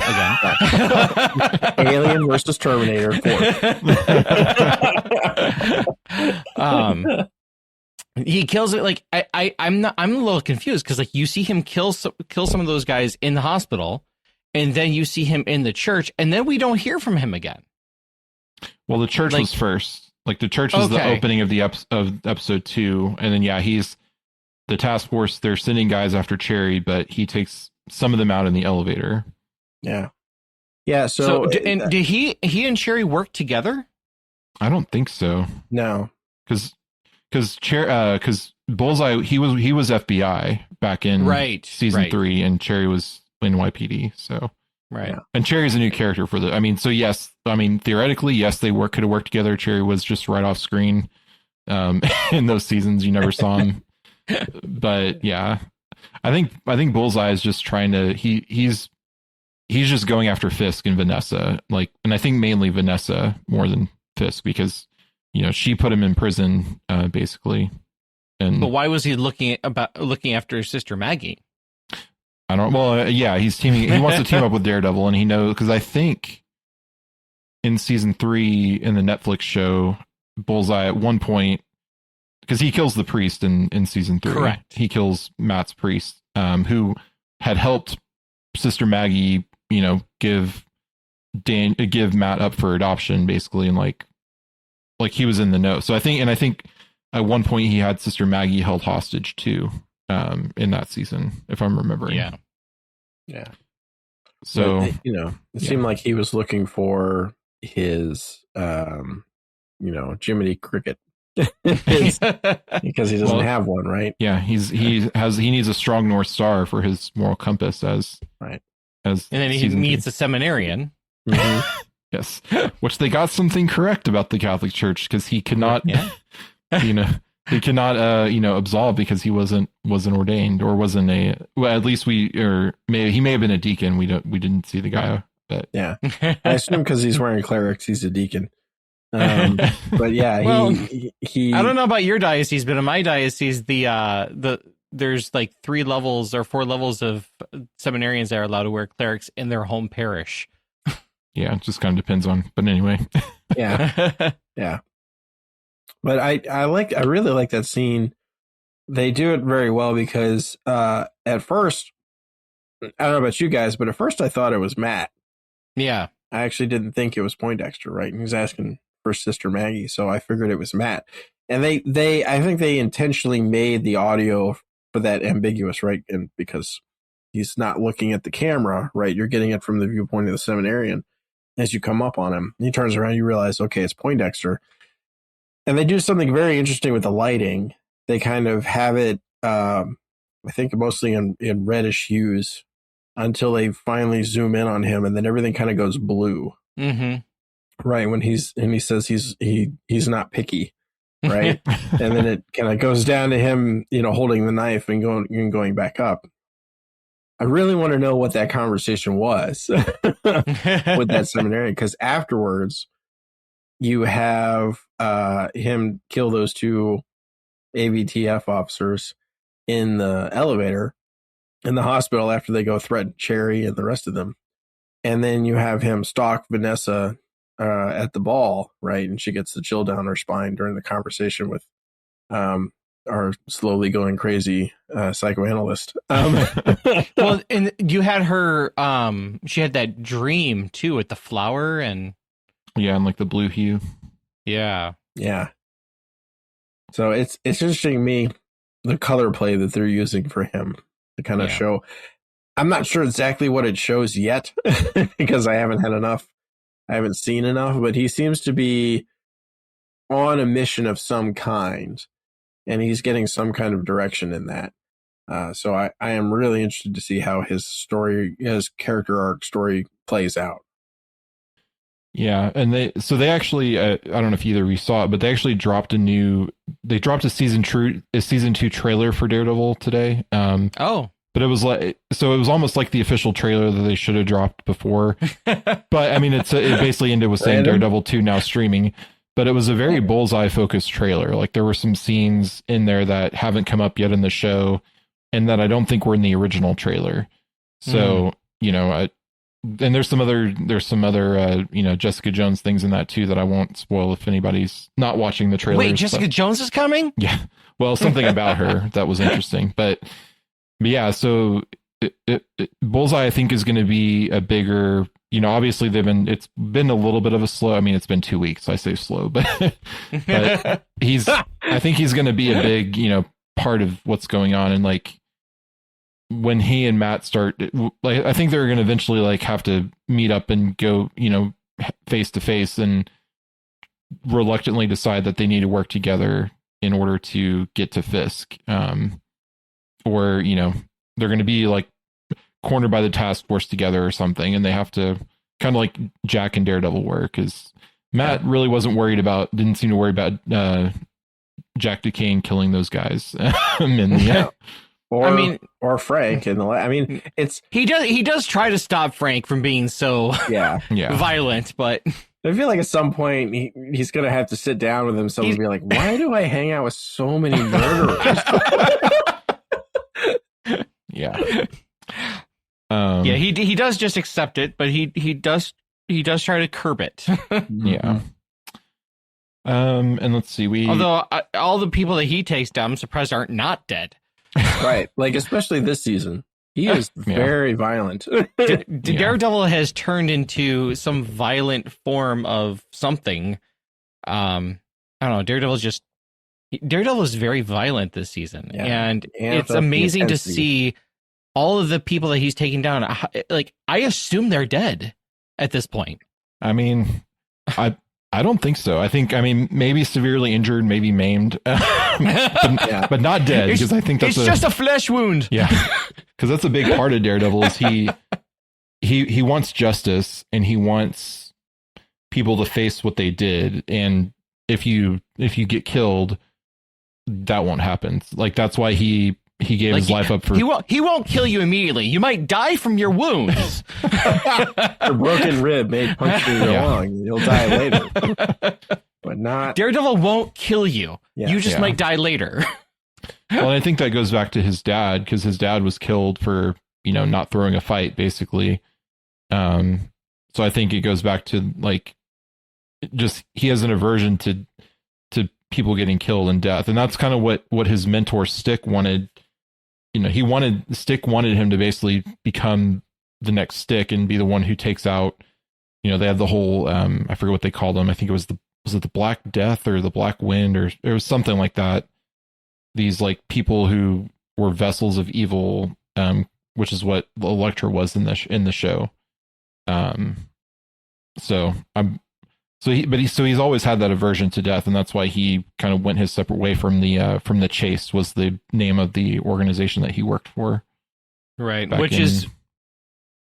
again. Alien versus Terminator 4. He kills it. Like, I'm a little confused because, like, you see him kill some of those guys in the hospital, and then you see him in the church, and then we don't hear from him again. Well, the church was first. Like, the church was the opening of of episode 2, and then he's the task force. They're sending guys after Cherry, but he takes some of them out in the elevator. Yeah. So did he and Cherry work together? I don't think so. No, because Bullseye he was FBI back in season 3, and Cherry was NYPD. So. Right. And Cherry's a new character for theoretically, yes, they could have worked together. Cherry was just right off screen in those seasons. You never saw him. But yeah, I think Bullseye is just trying to, he's just going after Fisk and Vanessa, like, and I think mainly Vanessa more than Fisk, because, she put him in prison, basically. But why was he looking after his sister Maggie? I don't. Well, he's teaming. He wants to team up with Daredevil, and he knows, because I think in season 3 in the Netflix show, Bullseye at one point, because he kills the priest in season 3. Correct. He kills Matt's priest, who had helped Sister Maggie, give Matt up for adoption, basically, and like he was in the know. So I think at one point he had Sister Maggie held hostage too. In that season, if I'm remembering. Yeah. So, but, it seemed like he was looking for his, Jiminy Cricket because he doesn't have one, right? Yeah. He needs a strong North Star for his moral compass and then he needs a seminarian. Mm-hmm. Yes. Which they got something correct about the Catholic Church, because he could not, he cannot, absolve because he wasn't ordained, or wasn't at least he may have been a deacon. We didn't see the guy, but yeah, I assume because he's wearing clerics, he's a deacon. But yeah, well, he I don't know about your diocese, but in my diocese, there's like 3 levels or 4 levels of seminarians that are allowed to wear clerics in their home parish. Yeah, it just kind of depends on. But anyway, yeah. But I really like that scene. They do it very well, because at first, I don't know about you guys, but at first I thought it was Matt. Yeah. I actually didn't think it was Poindexter, right? And he was asking for Sister Maggie, so I figured it was Matt. And I think they intentionally made the audio for that ambiguous, right? And because he's not looking at the camera, right? You're getting it from the viewpoint of the seminarian. As you come up on him, he turns around, you realize, okay, it's Poindexter. And they do something very interesting with the lighting. They kind of have it, I think, mostly in reddish hues until they finally zoom in on him, and then everything kind of goes blue. Mm-hmm. Right, when he says he's not picky, right? And then it kind of goes down to him, holding the knife and going back up. I really want to know what that conversation was with that seminarian, because afterwards you have him kill those 2 AVTF officers in the elevator in the hospital after they go threaten Cherry and the rest of them. And then you have him stalk Vanessa at the ball, right? And she gets the chill down her spine during the conversation with our slowly going crazy psychoanalyst. Well, and you had her, she had that dream too with the flower and like the blue hue. Yeah. So it's interesting to me, the color play that they're using for him to kind of show. I'm not sure exactly what it shows yet because I haven't seen enough, but he seems to be on a mission of some kind, and he's getting some kind of direction in that. So I am really interested to see how his character arc story plays out. Yeah, and they actually I don't know if either of you saw it, but they actually dropped a season 2 trailer for Daredevil today. But it was almost like the official trailer that they should have dropped before. But I mean, it basically ended with saying Daredevil 2 now streaming. But it was a very bullseye focused trailer. Like there were some scenes in there that haven't come up yet in the show, and that I don't think were in the original trailer. So and there's some other Jessica Jones things in that too that I won't spoil if anybody's not watching the trailer. Wait, Jessica Jones is coming? Yeah. Well, something about her that was interesting, but yeah. So Bullseye, I think, is going to be a bigger. Obviously it's been a little bit of a slow. I mean, it's been 2 weeks. I say slow, but I think he's going to be a big, part of what's going on. And like when he and Matt start, like, I think they're going to eventually like have to meet up and go, face to face and reluctantly decide that they need to work together in order to get to Fisk. Or, they're going to be like cornered by the task force together or something, and they have to kind of like Jack and Daredevil were, because Matt really didn't seem to worry about Jack Duquesne killing those guys. Or Frank. He does try to stop Frank from being so violent, but I feel like at some point he's going to have to sit down with himself and be like, why do I hang out with so many murderers? Yeah. He does just accept it, but he does try to curb it. Yeah. And let's see, although all the people that he takes down, I'm surprised aren't not dead. Right, like especially this season, he is very violent. Daredevil has turned into some violent form of something. I don't know. Daredevil is very violent this season, and it's amazing to see all of the people that he's taking down. Like, I assume they're dead at this point. I mean, I don't think so. I think, maybe severely injured, maybe maimed, but not dead. Because I think that's just a flesh wound. Yeah, because that's a big part of Daredevil is he wants justice, and he wants people to face what they did. And if you get killed, that won't happen. Like, that's why he gave his life up for. He won't kill you immediately. You might die from your wounds. A broken rib may puncture your lung. You'll die later, but not. Daredevil won't kill you. Yeah. You just might die later. Well, I think that goes back to his dad, because his dad was killed for not throwing a fight, basically. So I think it goes back to like just he has an aversion to people getting killed and death, and that's kind of what his mentor Stick wanted. Stick wanted him to basically become the next Stick and be the one who takes out, they had the whole, I forget what they called them. I think it was the Black Death or the Black Wind, or it was something like that. These like people who were vessels of evil, which is what Elektra was in the show. He's always had that aversion to death, and that's why he kind of went his separate way from the Chase, was the name of the organization that he worked for. Right, which is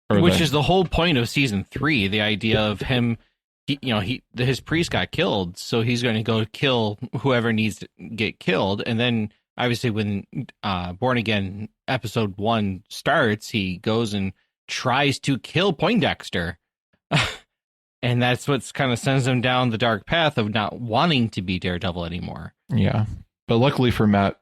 the whole point of season 3. The idea of him, his priest got killed, so he's going to go kill whoever needs to get killed, and then obviously when Born Again episode 1 starts, he goes and tries to kill Poindexter. And that's what's kind of sends him down the dark path of not wanting to be Daredevil anymore. Yeah. But luckily for Matt,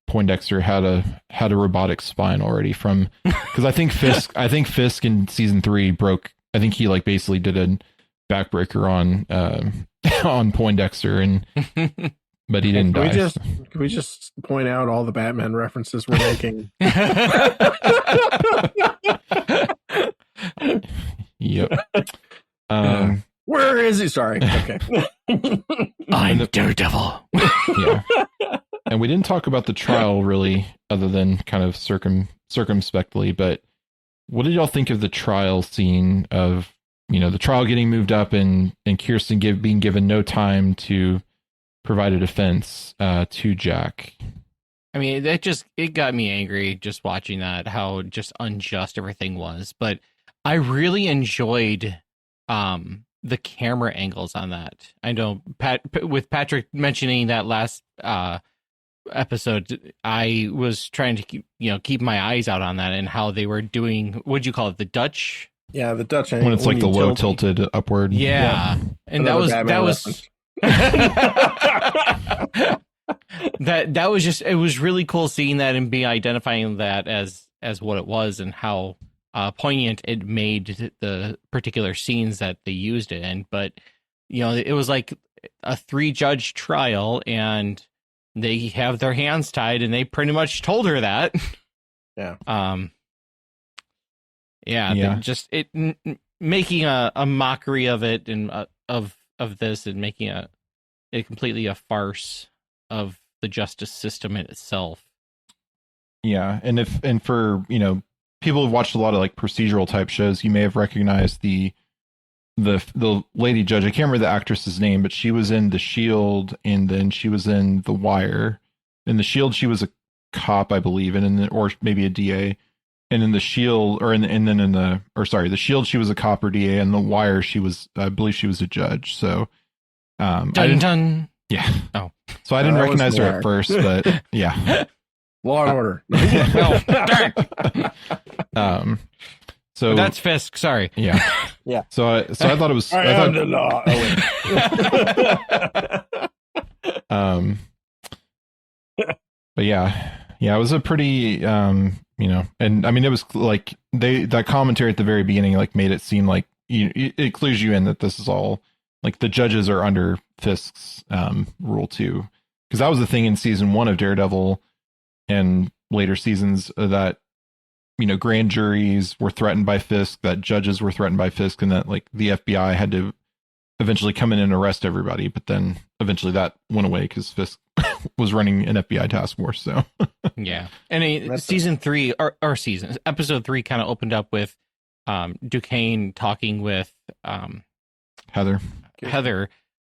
Poindexter had a robotic spine already from, because I think Fisk in season 3 broke. I think he like basically did a backbreaker on Poindexter, and but he didn't die. Can we just point out all the Batman references we're making? Yep. Where is he? Sorry. Okay. I'm Daredevil. Yeah. And we didn't talk about the trial really, other than kind of circumspectly, but what did y'all think of the trial scene of, the trial getting moved up and Kirsten being given no time to provide a defense to Jack? I mean, it got me angry just watching that, how just unjust everything was. But I really enjoyed the camera angles on that. I know with Patrick mentioning that last episode, I was trying to keep my eyes out on that and how they were doing. What'd you call it? The Dutch? Yeah, the Dutch angle. When it's like the low tilted upward. Yeah. And that was that was just, it was really cool seeing that and identifying that as what it was and how poignant it made the particular scenes that they used it in. But it was like a 3-judge trial, and they have their hands tied, and they pretty much told her that. Yeah. Just making a mockery of it and of this, and making it completely a farce of the justice system in itself. Yeah, and for people who've watched a lot of like procedural type shows, you may have recognized the lady judge. I can't remember the actress's name, but she was in The Shield, and then she was in The Wire. In The Shield, she was a cop, I believe, or maybe a DA. And in The Shield, The Shield, she was a cop or DA, and The Wire, I believe she was a judge. So, dun. Yeah. Oh, so I didn't recognize her at first, but yeah. Law and Order. So that's Fisk. Sorry. Yeah. Yeah. So I thought it was. I thought the law. But yeah, it was a pretty, and I mean, it was like that commentary at the very beginning, like made it seem like it clues you in that this is all like the judges are under Fisk's rule too, because that was the thing in season 1 of Daredevil and later seasons that grand juries were threatened by Fisk, that judges were threatened by Fisk, and that like the FBI had to eventually come in and arrest everybody. But then eventually that went away because Fisk was running an FBI task force. So yeah, and season 3 or episode 3 kind of opened up with Duquesne talking with Heather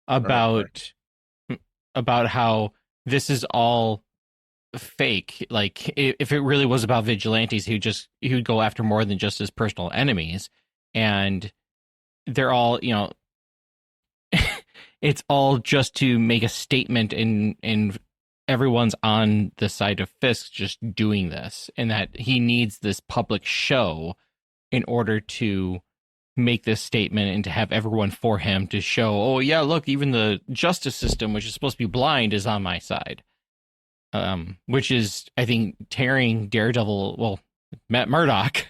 about how this is all fake. Like if it really was about vigilantes, he would go after more than just his personal enemies, and they're all it's all just to make a statement, and everyone's on the side of Fisk just doing this, and that he needs this public show in order to make this statement and to have everyone for him to show, oh yeah, look, even the justice system, which is supposed to be blind, is on my side. Which is, I think, tearing Daredevil, Matt Murdock,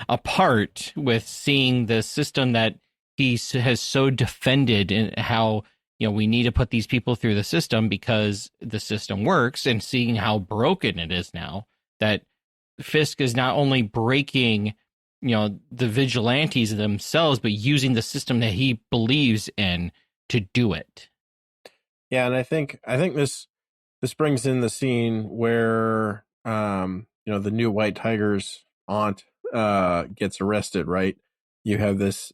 apart with seeing the system that he has so defended, and how, we need to put these people through the system because the system works, and seeing how broken it is now, that Fisk is not only breaking, the vigilantes themselves, but using the system that he believes in to do it. Yeah, and I think this brings in the scene where the new White Tiger's aunt gets arrested, right? You have this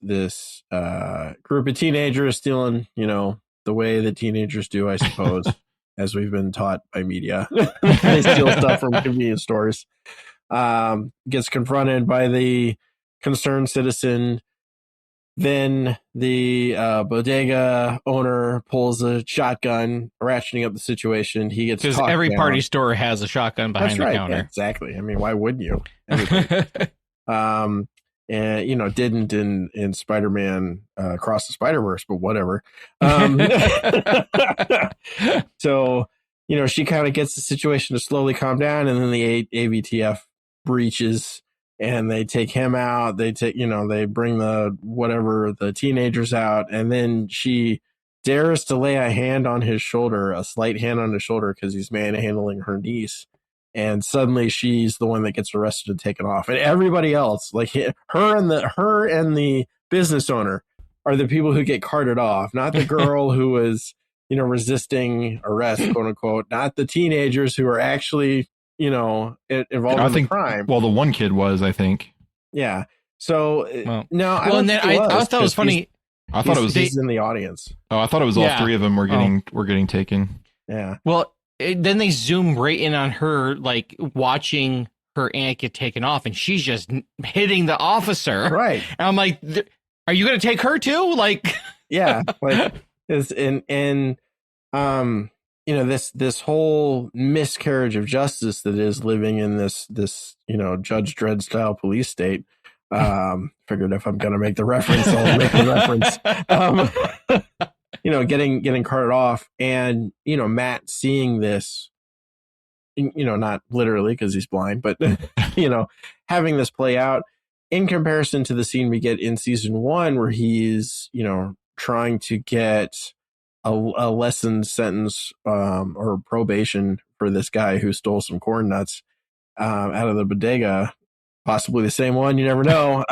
group of teenagers stealing, the way that teenagers do, I suppose, as we've been taught by media. They steal stuff from convenience stores. Gets confronted by the concerned citizen. Then the bodega owner pulls a shotgun, ratcheting up the situation. He gets, because every party store has a shotgun behind the counter. Yeah, exactly. I mean, why wouldn't you? And didn't in Spider-Man Across the Spider-Verse, but whatever. So she kind of gets the situation to slowly calm down, and then the AVTF breaches and they take him out. They take, they bring the teenagers out, and then she dares to lay a hand on his shoulder, a slight hand on his shoulder, because he's manhandling her niece. And suddenly she's the one that gets arrested and taken off. And everybody else, like her and the business owner, are the people who get carted off, not the girl who was, resisting arrest, quote unquote, not the teenagers who are actually, involved in the crime. Well, the one kid was, I think. Yeah. So no, I thought it was funny. I thought it was he's in the audience. Oh, I thought it was all three of them were getting taken. Yeah. Well, then they zoom right in on her, like watching her aunt get taken off, and she's just hitting the officer. Right. And I'm like, are you going to take her too? Like, yeah, like this this whole miscarriage of justice that is living in this Judge Dredd style police state. Figured if I'm going to make the reference, I'll make the reference. Getting carted off, and Matt seeing this, not literally because he's blind, but having this play out in comparison to the scene we get in season 1 where he's trying to get a lessened sentence or probation for this guy who stole some corn nuts out of the bodega. Possibly the same one, you never know.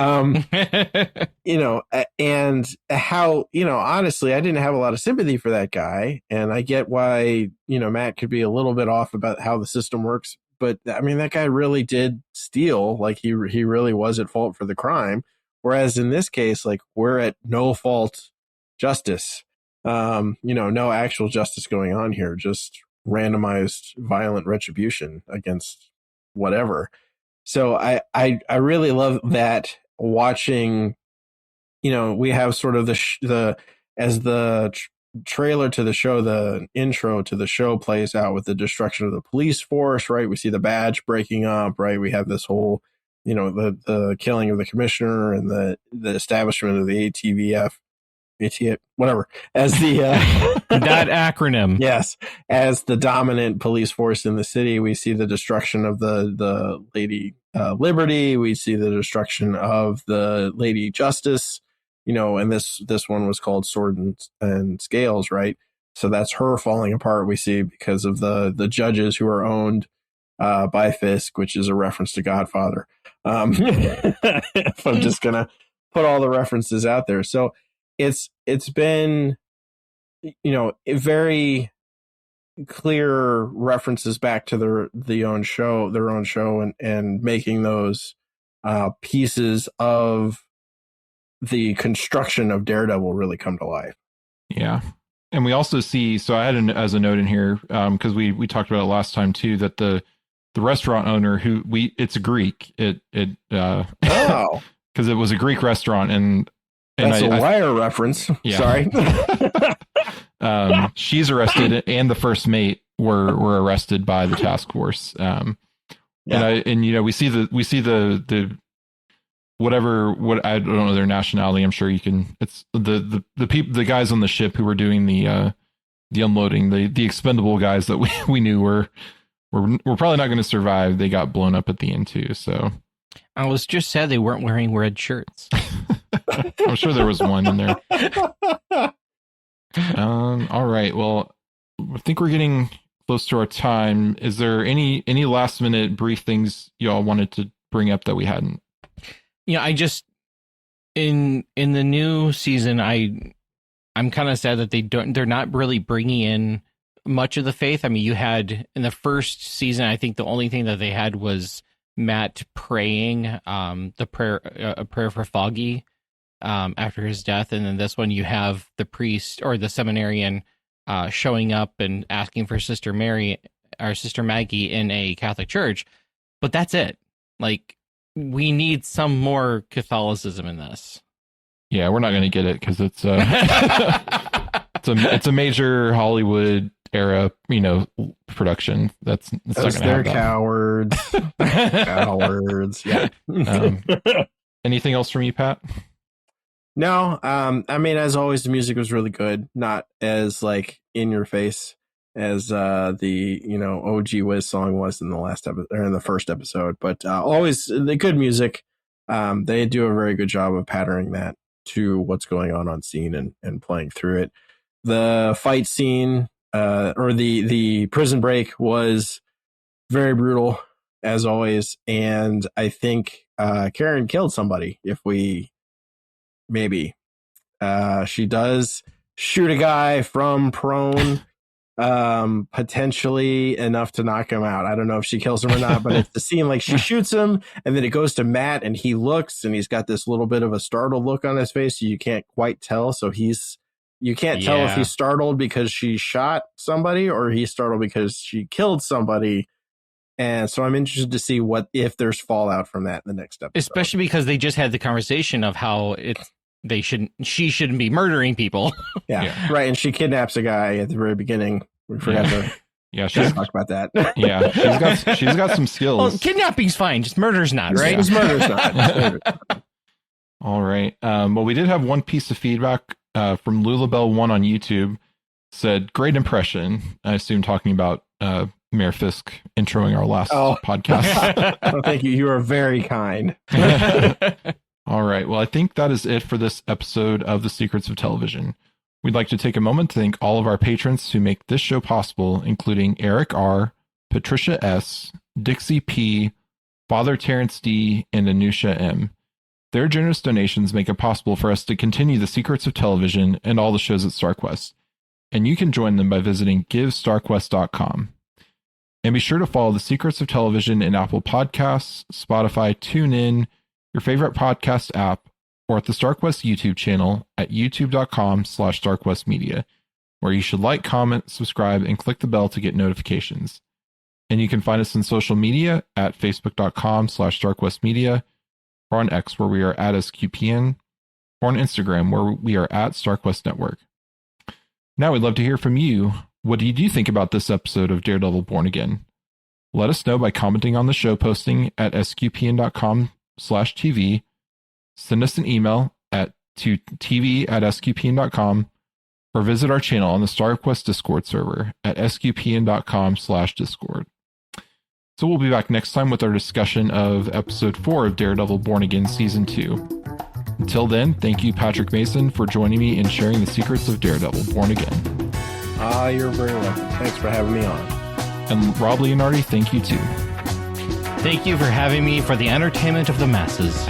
And how, honestly, I didn't have a lot of sympathy for that guy. And I get why, Matt could be a little bit off about how the system works. But I mean, that guy really did steal. Like he really was at fault for the crime. Whereas in this case, like we're at no fault justice. No actual justice going on here, just randomized violent retribution against whatever. So I really love that watching, we have sort of as the trailer to the show, the intro to the show plays out with the destruction of the police force, right? We see the badge breaking up, right? We have this whole, the killing of the commissioner and the establishment of the whatever, as the that acronym. Yes, as the dominant police force in the city. We see the destruction of the Lady Liberty. We see the destruction of the Lady Justice. And this one was called Sword and Scales, right? So that's her falling apart. We see because of the judges who are owned by Fisk, which is a reference to Godfather. If I'm just gonna put all the references out there, so. It's been, very clear references back to their own show and making those pieces of the construction of Daredevil really come to life. Yeah. And we also see, so I had as a note in here, because we talked about it last time too, that the restaurant owner it's a Greek, because it was a Greek restaurant, and that's a Wire reference. Yeah. Sorry. She's arrested, and the first mate were arrested by the task force. And we see the what I don't know their nationality. I'm sure you can. It's the people, the guys on the ship who were doing the unloading, the expendable guys that we knew were probably not going to survive. They got blown up at the end too. So I was just sad they weren't wearing red shirts. I'm sure there was one in there. All right. Well, I think we're getting close to our time. Is there any last minute brief things y'all wanted to bring up that we hadn't? I just in the new season, I'm kind of sad that they're not really bringing in much of the faith. I mean, you had in the first season, I think the only thing that they had was Matt praying a prayer for Foggy after his death, and then this one you have the priest or the seminarian showing up and asking for Sister Mary or Sister Maggie in a Catholic church, but that's it. Like, we need some more Catholicism in this. Yeah, we're not going to get it because it's it's a major Hollywood era, production. That's they're cowards. Cowards. Yeah. Anything else from you, Pat? No. I mean, as always, the music was really good. Not as like in your face as the OG Wiz song was in the last episode or in the first episode. But always the good music. They do a very good job of patterning that to what's going on scene and playing through it. The fight scene or the prison break was very brutal as always, and I think Karen killed somebody. She does shoot a guy from prone, potentially enough to knock him out. I don't know if she kills him or not, but it's the scene like she shoots him and then it goes to Matt and he looks and he's got this little bit of a startled look on his face. So you can't quite tell. So you can't tell if he's startled because she shot somebody or he's startled because she killed somebody. And so I'm interested to see if there's fallout from that in the next episode. Especially because they just had the conversation of how she shouldn't be murdering people. Yeah, right. And she kidnaps a guy at the very beginning. We forgot to talk about that. Yeah, she's got some skills. Well, kidnapping's fine, just murder's not, right? Just murder's not. All right. Well, we did have one piece of feedback from Lulabelle1 on YouTube. Said, great impression. I assume talking about Mayor Fisk introing our last podcast. Oh, thank you. You are very kind. All right. Well, I think that is it for this episode of The Secrets of Television. We'd like to take a moment to thank all of our patrons who make this show possible, including Eric R., Patricia S., Dixie P., Father Terrence D., and Anusha M. Their generous donations make it possible for us to continue The Secrets of Television and all the shows at StarQuest. And you can join them by visiting givestarquest.com. And be sure to follow The Secrets of Television in Apple Podcasts, Spotify, TuneIn, your favorite podcast app, or at the StarQuest YouTube channel at youtube.com/StarQuestMedia, where you should like, comment, subscribe, and click the bell to get notifications. And you can find us on social media at facebook.com/StarQuestMedia, or on X, where we are at SQPN, or on Instagram, where we are at StarQuest Network. Now we'd love to hear from you. What did you think about this episode of Daredevil Born Again? Let us know by commenting on the show posting at sqpn.com/TV. Send us an email to tv@sqpn.com, or visit our channel on the StarQuest Discord server at sqpn.com/Discord. So we'll be back next time with our discussion of episode 4 of Daredevil Born Again Season 2. Until then, thank you, Patrick Mason, for joining me in sharing the secrets of Daredevil Born Again. You're very welcome. Thanks for having me on. And Rob Leonardi, thank you too. Thank you for having me for the entertainment of the masses.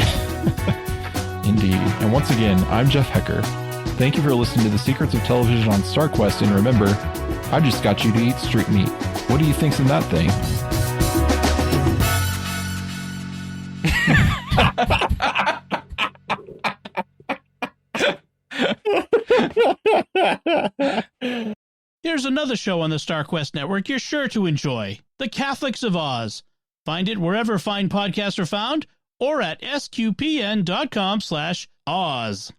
Indeed. And once again, I'm Jeff Haecker. Thank you for listening to The Secrets of Television on StarQuest, and remember, I just got you to eat street meat. What do you think's in that thing? Here's another show on the StarQuest Network you're sure to enjoy, The Catholics of Oz. Find it wherever fine podcasts are found, or at sqpn.com/Oz.